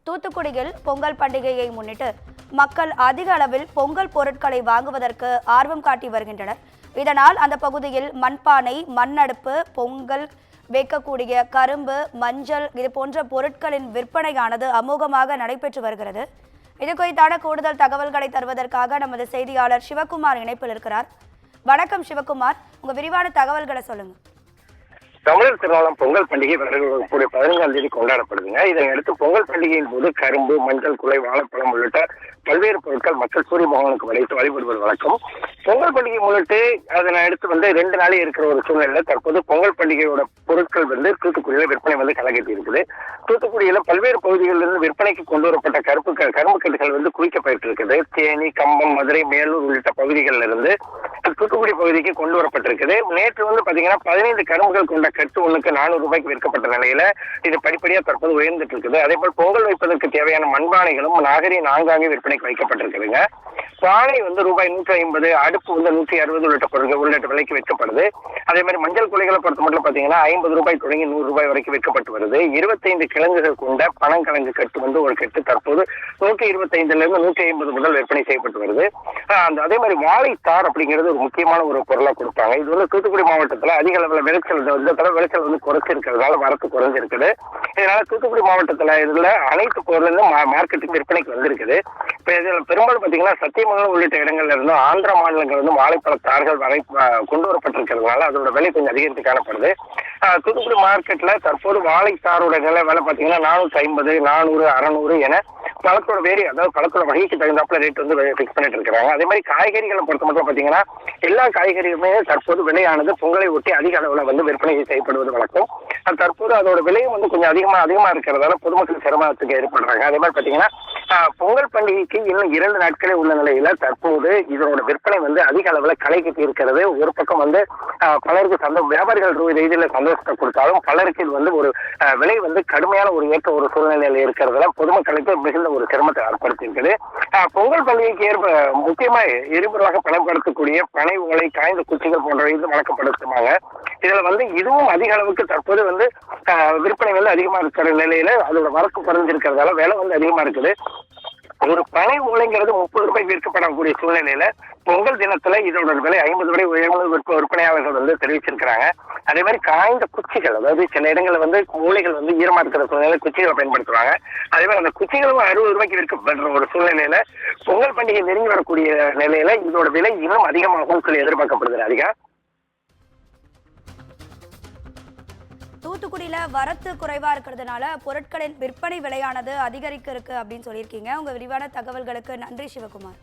தூத்துக்குடியில் பொங்கல் பண்டிகையை முன்னிட்டு மக்கள் அதிக அளவில் பொங்கல் பொருட்களை வாங்குவதற்கு ஆர்வம் காட்டி வருகின்றனர். இதனால் அந்த பகுதியில் மண்பானை, மண்ணடுப்பு, பொங்கல் வைக்கக்கூடிய கரும்பு, மஞ்சள் இது போன்ற பொருட்களின் விற்பனையானது அமோகமாக நடைபெற்று வருகிறது. இது குறித்தான கூடுதல் தகவல்களை தருவதற்காக நமது செய்தியாளர் சிவகுமார் இணைப்பில் இருக்கிறார். வணக்கம் சிவகுமார், உங்க விரிவான தகவல்களை சொல்லுங்க. தமிழர் திருநாளாம் பொங்கல் பண்டிகை வரக்கூடிய 15ஆம் தேதி கொண்டாடப்படுதுங்க. இதனையடுத்து பொங்கல் பண்டிகையின் போது கரும்பு, மஞ்சள் குலை, வாழைப்பழம் உள்ளிட்ட பல்வேறு பொருட்கள் மக்கள் சூரிய பகவானுக்கு வைத்து வழிபடுவது வழக்கம். பொங்கல் பண்டிகை முன்னிட்டு அதனை அடுத்து 2 நாளே இருக்கிற ஒரு சூழ்நிலையில தற்போது பொங்கல் பண்டிகையோட பொருட்கள் தூத்துக்குடியில விற்பனை கலக்கட்டி இருக்குது. தூத்துக்குடியில பல்வேறு பகுதிகளிலிருந்து விற்பனைக்கு கொண்டு வரப்பட்ட கரும்பு கட்டுகள் குவிக்கப்பட்டு இருக்குது. தேனி, கம்பம், மதுரை, மேலூர் உள்ளிட்ட பகுதிகளில் இருந்து தூத்துக்குடி பகுதிக்கு கொண்டு வரப்பட்டிருக்குது. நேற்று பாத்தீங்கன்னா 15 கரும்புகள் கொண்ட கட்டு ஒண்ணுக்கு 400 ரூபாய்க்கு விற்கப்பட்ட நிலையில இது படிப்படியா தற்போது உயர்ந்துட்டு இருக்குது. அதே போல் பொங்கல் வைப்பதற்கு தேவையான மண்பானைகளும் ஆங்காங்கே விற்பனைக்கு வைக்கப்பட்டிருக்குதுங்க. பானை ரூபாய் 150, அடுப்பு 160 உள்ளிட்ட பொருட்கள் உள்ளிட்ட விலைக்கு விற்கப்படுது. அதே மாதிரி மஞ்சள் குலைகளை பொறுத்த மட்டும் பாத்தீங்கன்னா 50 ரூபாய் தொடங்கி 100 ரூபாய் வரைக்கும் விற்கப்பட்டு வருது. 25 கிழங்குகள் கொண்ட பனங்கிழங்கு கட்டு ஒரு கட்டு தற்போது 125 150 முதல் விற்பனை செய்யப்பட்டு வருது. அதே மாதிரி வாழைத்தார் அப்படிங்கிறது ஒரு முக்கியமான ஒரு பொருளா கொடுப்பாங்க. இது தூத்துக்குடி மாவட்டத்துல அதிக அளவுல விளைச்சல் குறைச்சிருக்கிறதுனால வரத்து குறைஞ்சிருக்குது. இதனால தூத்துக்குடி மாவட்டத்துல இதுல அனைத்து பொருளும் மார்க்கெட்டுக்கு விற்பனைக்கு வந்திருக்குது. இப்ப இதுல பெரும்பாலும் பாத்தீங்கன்னா சத்தியமங்கலம் உள்ளிட்ட இடங்கள்ல இருந்தும் ஆந்திர மாநிலங்கள் வாழைப்பழ தார்கள் வரை கொண்டு வரப்பட்டிருக்கிறதுனால அதோட விலை கொஞ்சம் அதிகரித்து காணப்படுது. தூத்துக்குடி மார்க்கெட்ல தற்போது வாழைத்தாரோட விலை பாத்தீங்கன்னா 450, 400, 600 என பழத்தோட பழத்தோட வகைக்கு தகுந்தாப்புல ரேட் பிக்ஸ் பண்ணிட்டு இருக்காங்க. அதே மாதிரி காய்கறிகளை பொறுத்த மட்டும் பாத்தீங்கன்னா எல்லா காய்கறியுமே தற்போது விலையானது பொங்கலை ஒட்டி அதிக அளவுல விற்பனை செய்யப்படுவது வழக்கம். தற்போது அதோட விலையும் கொஞ்சம் அதிகமா இருக்கிறதால பொதுமக்கள் சிரமத்துக்கு ஏற்படுறாங்க. அதே மாதிரி பாத்தீங்கன்னா பொங்கல் பண்டிகைக்கு இன்னும் 2 நாட்களே உள்ள நிலையில தற்போது இதனோட விற்பனை அதிக அளவுல களை கட்டி இருக்கிறது. ஒரு பக்கம் பலருக்கு வியாபாரிகள் ரீதியில சந்தோஷத்தை கொடுத்தாலும் பலருக்கு இது ஒரு விலை கடுமையான ஒரு ஏற்ற ஒரு சூழ்நிலையில இருக்கிறதுல பொதுமக்களுக்கு மிகுந்த ஒரு சிரமத்தை ஏற்படுத்தி இருக்குது. பொங்கல் பண்டிகைக்கு முக்கியமா எரிபொருளாக பயன்படுத்தக்கூடிய பனை ஓலை, காய்ந்த குச்சிகள் போன்றவை வழக்கப்படுத்துவாங்க. இதுல இதுவும் அதிக அளவுக்கு தற்போது விற்பனை அதிகமா இருக்கிற நிலையில அதோட வரத்து குறைஞ்சிருக்கிறதால விலை அதிகமா இருக்குது. ஒரு பனை ஓலைங்கிறது 30 ரூபாய்க்கு விற்கப்படக்கூடிய சூழ்நிலையில பொங்கல் தினத்துல இதோட விலை 50 வரை உயர்வு விற்பனையாளர்கள் தெரிவிச்சிருக்கிறாங்க. அதே மாதிரி காய்ந்த குச்சிகள், அதாவது சில இடங்கள்ல மூளைகள் ஈரமா இருக்கிற சூழ்நிலை குச்சிகளை பயன்படுத்துவாங்க. அதே மாதிரி அந்த குச்சிகளும் 60 ரூபாய்க்கு விற்கப்படுற ஒரு சூழ்நிலையில பொங்கல் பண்டிகை நெருங்கி வரக்கூடிய நிலையில இதோட விலை இன்னும் அதிகமாகும் சொல்லி எதிர்பார்க்கப்படுது. அதிகா தூத்துக்குடியில வரத்து குறைவா இருக்கிறதுனால பொருட்களின் விற்பனை விலையானது அதிகரிக்க இருக்கு அப்படின்னு சொல்லியிருக்கீங்க. உங்க விரிவான தகவல்களுக்கு நன்றி சிவகுமார்.